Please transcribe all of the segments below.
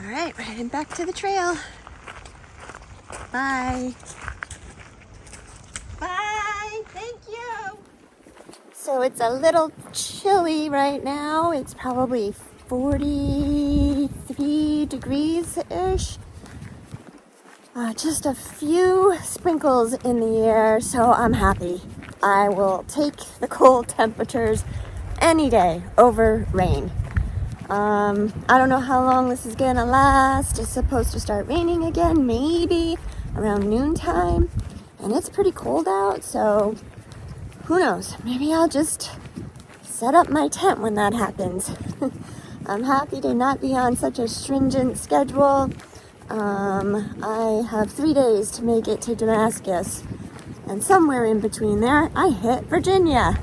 All right, we're heading back to the trail. Bye. Bye, thank you. So it's a little chilly right now. It's probably 43 degrees-ish. Just a few sprinkles in the air, so I'm happy. I will take the cold temperatures any day over rain. I don't know how long this is gonna last. It's supposed to start raining again, maybe around noontime. And it's pretty cold out, so who knows? Maybe I'll just set up my tent when that happens. I'm happy to not be on such a stringent schedule. I have 3 days to make it to Damascus, and somewhere in between there, I hit Virginia.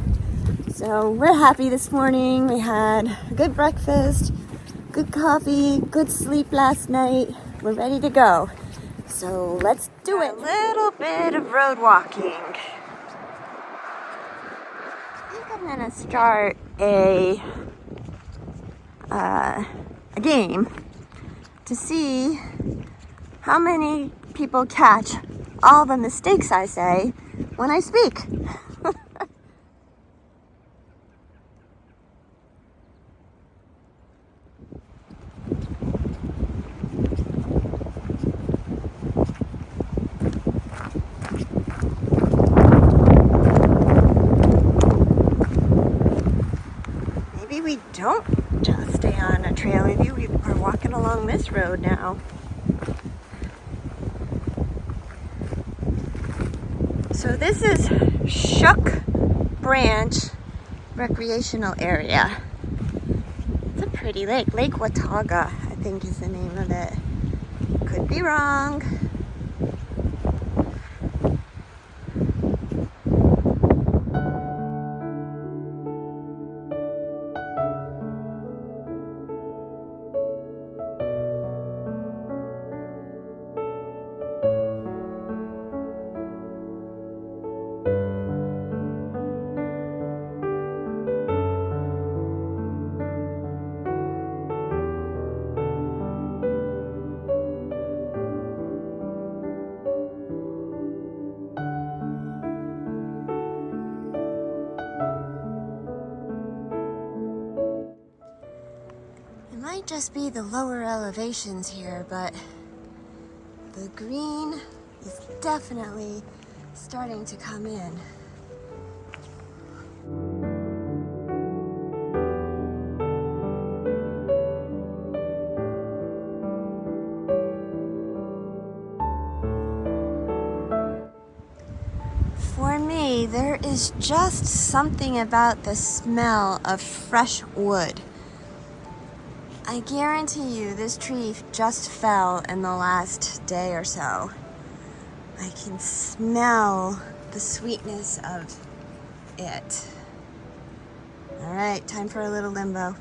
So we're happy this morning. We had a good breakfast, good coffee, good sleep last night. We're ready to go. So let's do it. A little bit of road walking. I think I'm gonna start a game to see how many people catch all the mistakes I say when I speak. Maybe we don't just stay on a trail. Maybe we are walking along this road now. So this is Shook Branch Recreational Area. It's a pretty lake. Lake Watauga, I think is the name of it. Could be wrong. It might just be the lower elevations here, but the green is definitely starting to come in. For me, there is just something about the smell of fresh wood. I guarantee you this tree just fell in the last day or so. I can smell the sweetness of it. All right, time for a little limbo.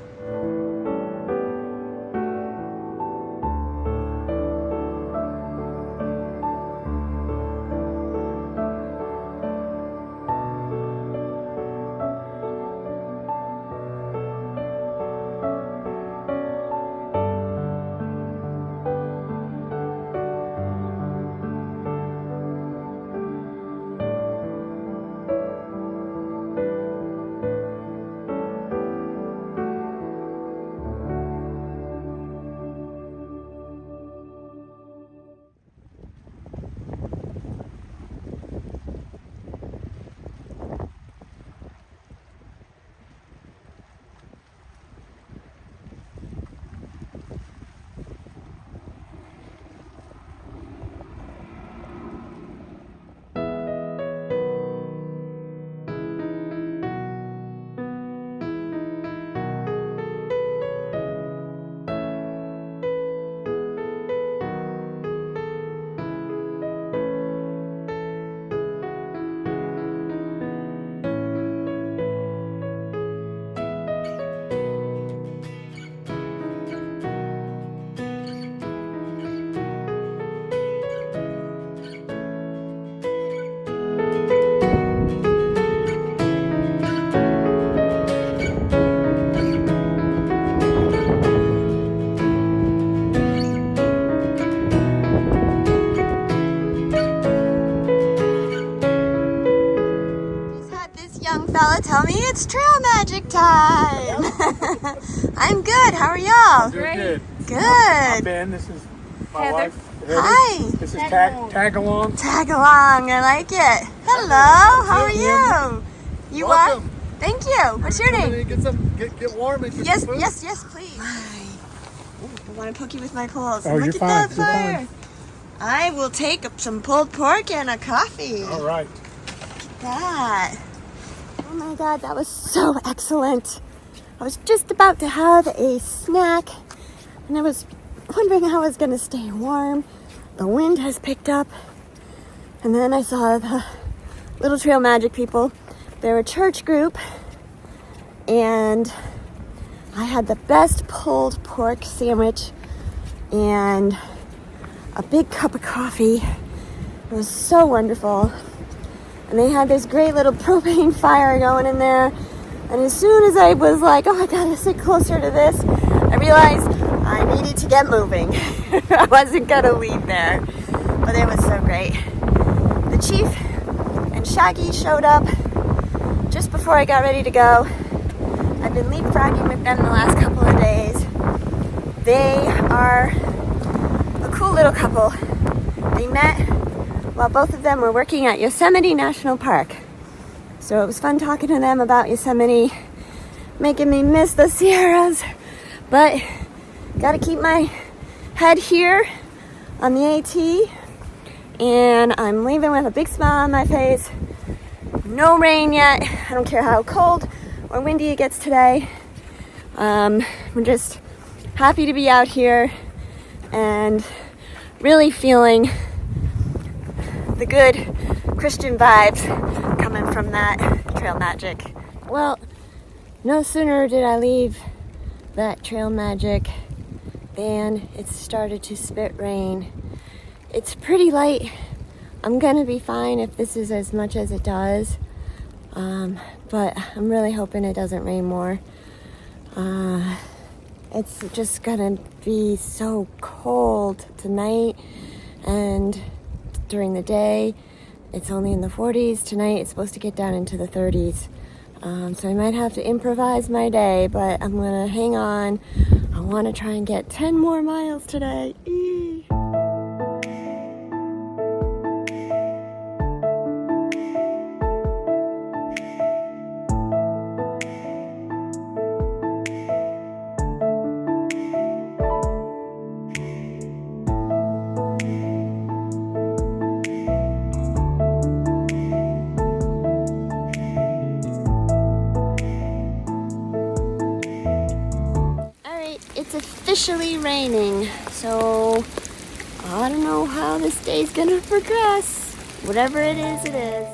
it's trail magic time. I'm good. How are y'all? Doing good. Good. I'm Ben. This is my Heather. wife. Heather. Hi. This is Tag Along. Tag along. I like it. Hello. How are you? You Welcome. are? Thank you. What's your name? Get warm and get Yes, some food. yes, please. I want to poke you with my poles. Oh, Look you're at fine. that You're fire. fine. I will take up some pulled pork and a coffee. All right. That. Oh my God, that was so excellent. I was just about to have a snack and I was wondering how I was going to stay warm. The wind has picked up. And then I saw the Little Trail Magic people. They're a church group and I had the best pulled pork sandwich and a big cup of coffee. It was so wonderful. And they had this great little propane fire going in there. And as soon as I was like, oh, I gotta sit closer to this, I realized I needed to get moving. I wasn't gonna leave there. But it was so great. The chief and Shaggy showed up just before I got ready to go. I've been leapfrogging with them the last couple of days. They are a cool little couple. They met while both of them were working at Yosemite National Park. So it was fun talking to them about Yosemite, making me miss the Sierras. But gotta keep my head here on the AT. And I'm leaving with a big smile on my face. No rain yet. I don't care how cold or windy it gets today. I'm just happy to be out here and really feeling the good Christian vibes coming from that trail magic. Well, no sooner did I leave that trail magic than it started to spit rain. It's pretty light. I'm gonna be fine if this is as much as it does. But I'm really hoping it doesn't rain more. It's just gonna be so cold tonight and during the day. It's only in the 40s. Tonight it's supposed to get down into the 30s. So I might have to improvise my day, but I'm gonna hang on. I wanna try and get 10 more miles today. Eee. It's officially raining, so I don't know how this day's gonna progress. Whatever it is, it is.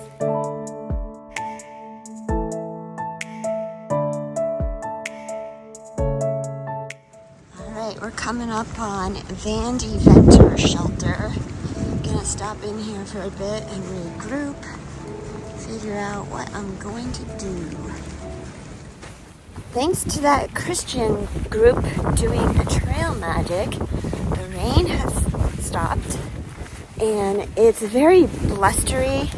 Alright, we're coming up on Vandy Venter Shelter. Gonna stop in here for a bit and regroup, figure out what I'm going to do. Thanks to that Christian group doing the trail magic, the rain has stopped and it's very blustery,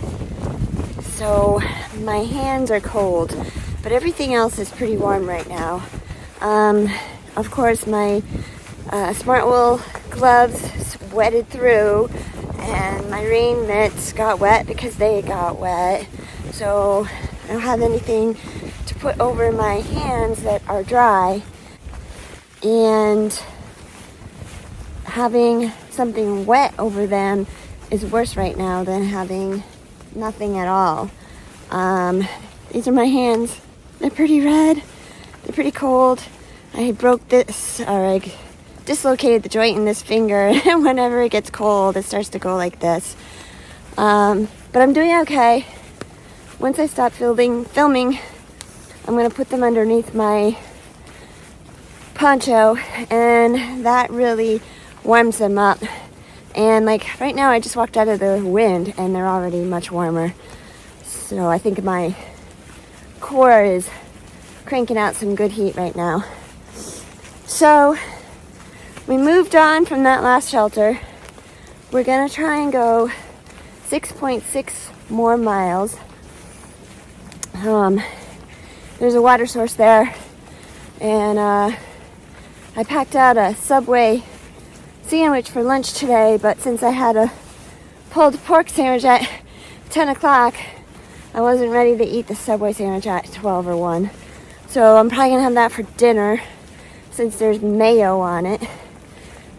so my hands are cold, but everything else is pretty warm right now. Of course, my smart wool gloves wetted through and my rain mitts got wet because they got wet, so I don't have anything to put over my hands that are dry, and having something wet over them is worse right now than having nothing at all. These are my hands. They're pretty red. They're pretty cold. I broke this, or I dislocated the joint in this finger, and whenever it gets cold, it starts to go like this. But I'm doing okay. Once I stop filming, I'm going to put them underneath my poncho, and that really warms them up. And like right now I just walked out of the wind and they're already much warmer. So I think my core is cranking out some good heat right now. So we moved on from that last shelter. We're going to try and go 6.6 more miles. there's a water source there. And I packed out a Subway sandwich for lunch today, but since I had a pulled pork sandwich at 10 o'clock, I wasn't ready to eat the Subway sandwich at 12 or 1. So I'm probably gonna have that for dinner since there's mayo on it.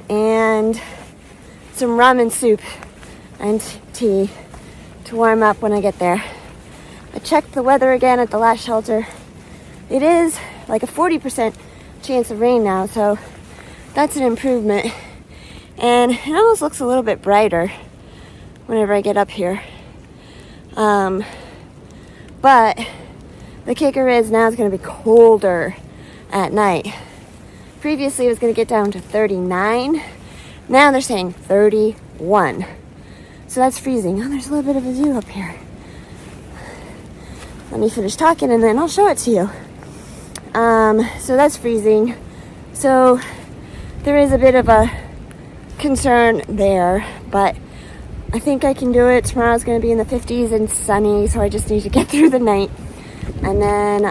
And some ramen soup and tea to warm up when I get there. I checked the weather again at the last shelter. It is like a 40% chance of rain now, so that's an improvement. And it almost looks a little bit brighter whenever I get up here. But the kicker is now it's going to be colder at night. Previously it was going to get down to 39. Now they're saying 31. So that's freezing. Oh, there's a little bit of a view up here. Let me finish talking and then I'll show it to you. So that's freezing. So there is a bit of a concern there, but I think I can do it. Tomorrow's going to be in the 50s and sunny, so I just need to get through the night. And then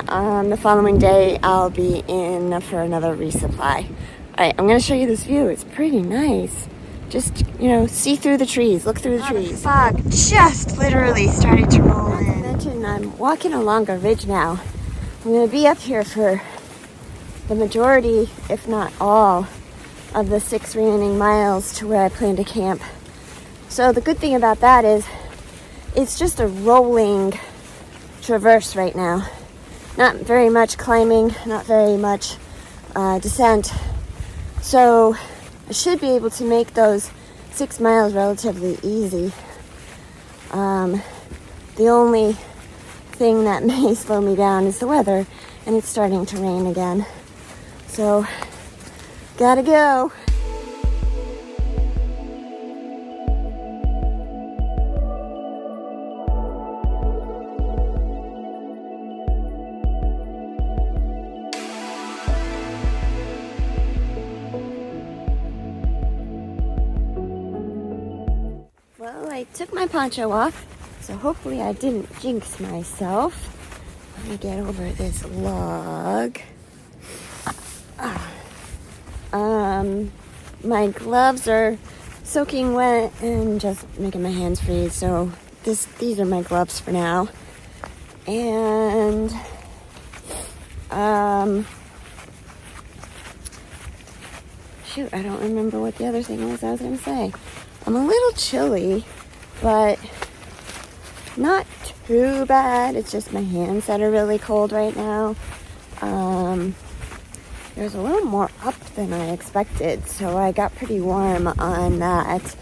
the following day, I'll be in for another resupply. All right, I'm going to show you this view. It's pretty nice. Just, see through the trees. Look through the trees. Fog just literally started to roll in. Not to mention, I'm walking along a ridge now. I'm going to be up here for the majority, if not all, of the 6 remaining miles to where I plan to camp. So the good thing about that is it's just a rolling traverse right now. Not very much climbing, not very much descent. So I should be able to make those 6 miles relatively easy. The only thing that may slow me down is the weather, and it's starting to rain again. So, gotta go. Well, I took my poncho off, so hopefully I didn't jinx myself. Let me get over this log. My gloves are soaking wet and just making my hands freeze, so these are my gloves for now. And shoot, I don't remember what the other thing was I was gonna say. I'm a little chilly, but not too bad. It's just my hands that are really cold right now. There's a little more up than I expected, so I got pretty warm on that,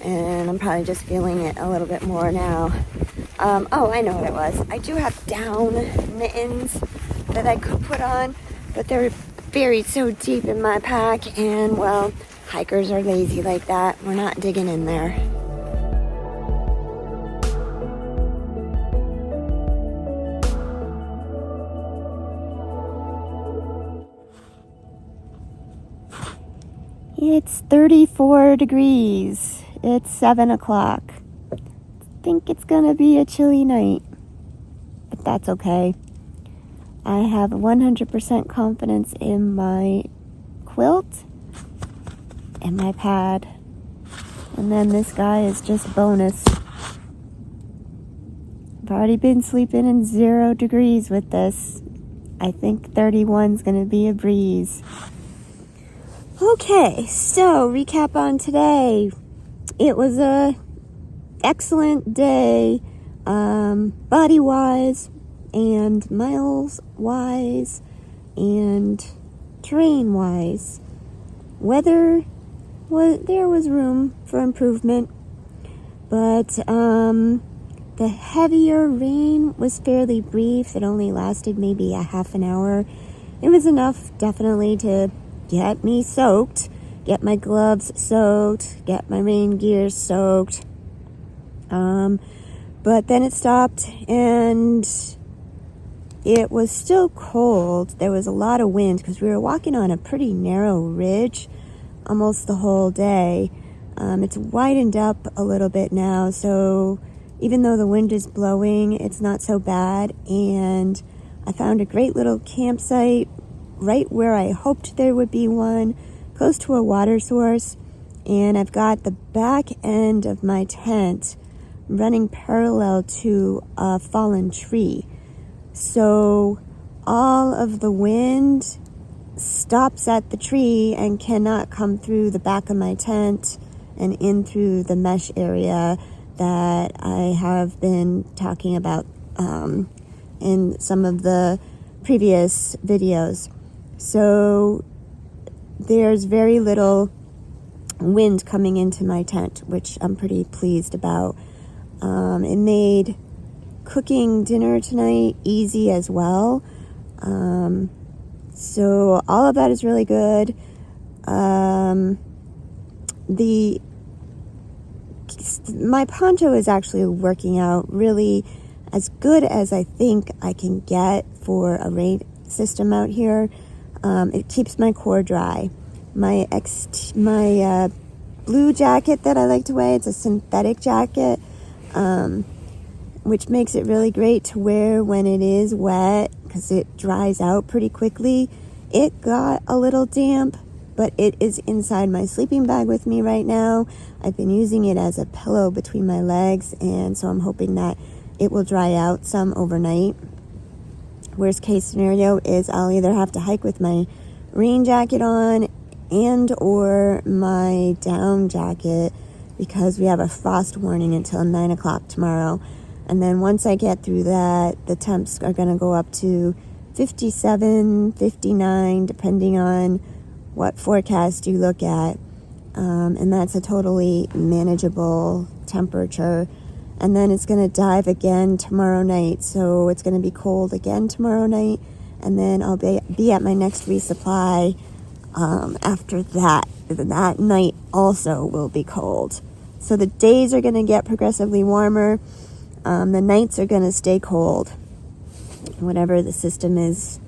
and I'm probably just feeling it a little bit more now. Oh, I know what it was. I do have down mittens that I could put on, but they're buried so deep in my pack, and well, hikers are lazy like that. We're not digging in there. It's 34 degrees. It's 7 o'clock. I think it's gonna be a chilly night, but that's okay. I have 100% confidence in my quilt and my pad. And then this guy is just bonus. I've already been sleeping in 0 degrees with this. I think 31's gonna be a breeze. Okay, so recap on today. It was a excellent day, body-wise and miles-wise and terrain-wise. Weather, there was room for improvement, but the heavier rain was fairly brief. It only lasted maybe a half an hour. It was enough, definitely, to get me soaked, get my gloves soaked, get my rain gear soaked. But then it stopped and it was still cold. There was a lot of wind because we were walking on a pretty narrow ridge almost the whole day. It's widened up a little bit now, so even though the wind is blowing, it's not so bad. And I found a great little campsite right where I hoped there would be one, close to a water source, and I've got the back end of my tent running parallel to a fallen tree. So all of the wind stops at the tree and cannot come through the back of my tent and in through the mesh area that I have been talking about in some of the previous videos. So there's very little wind coming into my tent, which I'm pretty pleased about. It made cooking dinner tonight easy as well. So all of that is really good. My poncho is actually working out really as good as I think I can get for a rain system out here. It keeps my core dry. My blue jacket that I like to wear, it's a synthetic jacket, which makes it really great to wear when it is wet because it dries out pretty quickly. It got a little damp, but it is inside my sleeping bag with me right now. I've been using it as a pillow between my legs, and so I'm hoping that it will dry out some overnight. Worst case scenario is I'll either have to hike with my rain jacket on and or my down jacket because we have a frost warning until 9 o'clock tomorrow. And then once I get through that, the temps are going to go up to 57, 59, depending on what forecast you look at. And that's a totally manageable temperature. And then it's going to dive again tomorrow night. So it's going to be cold again tomorrow night. And then I'll be at my next resupply after that. That night also will be cold. So the days are going to get progressively warmer. The nights are going to stay cold. Whatever the system is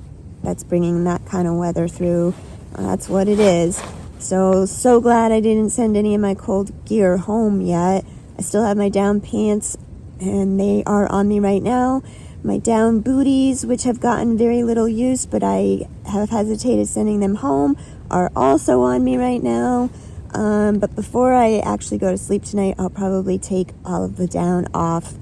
that's bringing that kind of weather through, that's what it is. So glad I didn't send any of my cold gear home yet. I still have my down pants, and they are on me right now. My down booties, which have gotten very little use, but I have hesitated sending them home, are also on me right now. But before I actually go to sleep tonight, I'll probably take all of the down off.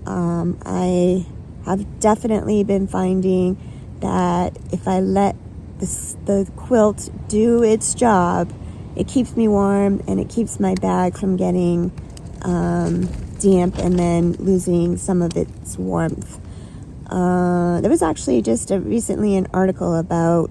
I have definitely been finding that if I let the quilt do its job, it keeps me warm and it keeps my bag from getting damp and then losing some of its warmth. There was actually just recently an article about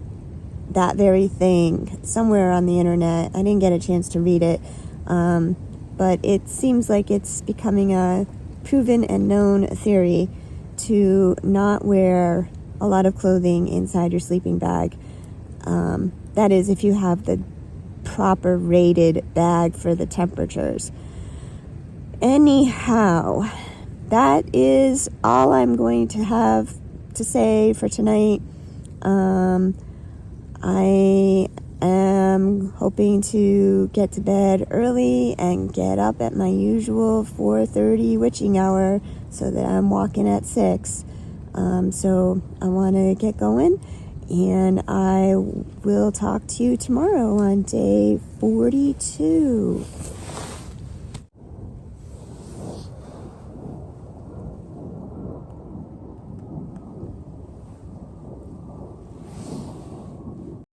that very thing somewhere on the internet. I didn't get a chance to read it, but it seems like it's becoming a proven and known theory to not wear a lot of clothing inside your sleeping bag. That is, if you have the proper rated bag for the temperatures. Anyhow, that is all I'm going to have to say for tonight. I am hoping to get to bed early and get up at my usual 4:30 witching hour so that I'm walking at 6. So I want to get going, and I will talk to you tomorrow on day 42.